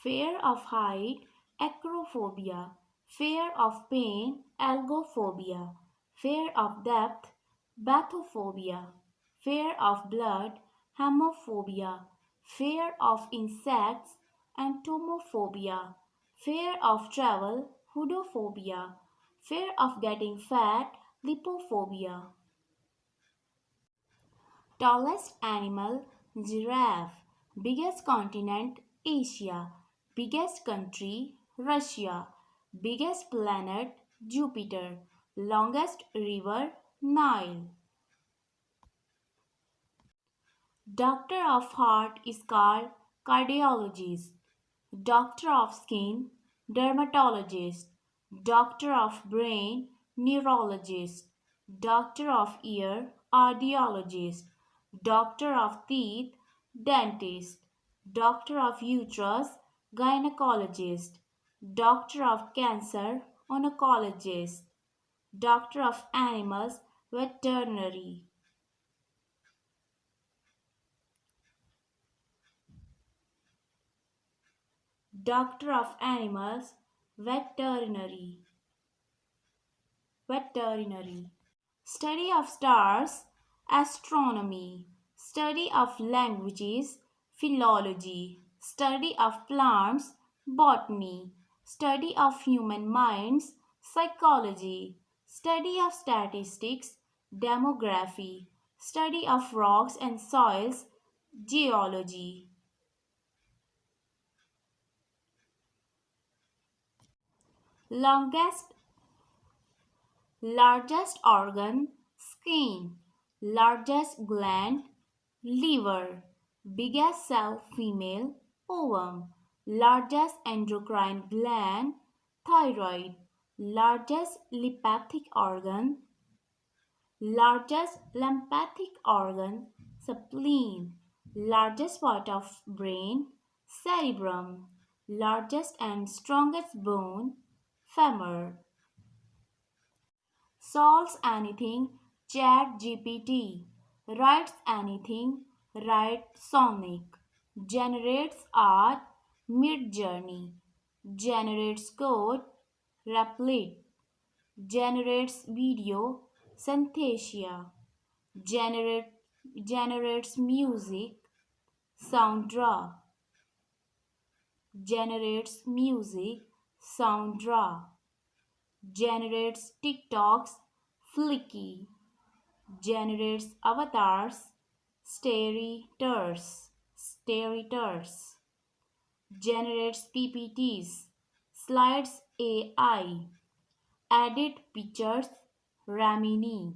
fear of height, acrophobia, fear of pain, algophobia, fear of depth, bathophobia, fear of blood, hemophobia, fear of insects, entomophobia, fear of travel, hudophobia, fear of getting fat, lipophobia. Tallest animal, giraffe. Biggest continent, Asia. Biggest country, Russia. Biggest planet, Jupiter. Longest river, Nile. Doctor of heart is called cardiologist. Doctor of skin, dermatologist. Doctor of brain, neurologist. Doctor of ear, audiologist. Doctor of teeth, dentist. Doctor of uterus, gynecologist. Doctor of cancer, oncologist. Doctor of animals, veterinary. Doctor of animals, veterinary. Veterinary. Study of stars, astronomy. Study of languages, philology. Study of plants, botany. Study of human minds, psychology. Study of statistics, demography. Study of rocks and soils, geology. Longest, largest organ, skin. Largest gland, liver. Biggest cell, female, ovum. Largest endocrine gland, thyroid. Largest lymphatic organ, largest lymphatic organ, spleen. Largest part of brain, cerebrum. Largest and strongest bone, femur. Solves anything, Chat GPT. Writes anything, Write Sonic. Generates art, Midjourney. Generates code, Replit. Generates video, Synthesia. Generate, generates music, Soundraw. Generates music, Soundraw. Generates TikToks, Flicky. Generates avatars, Staritors. Generates PPTs, Slides AI. Edit pictures, Ramini.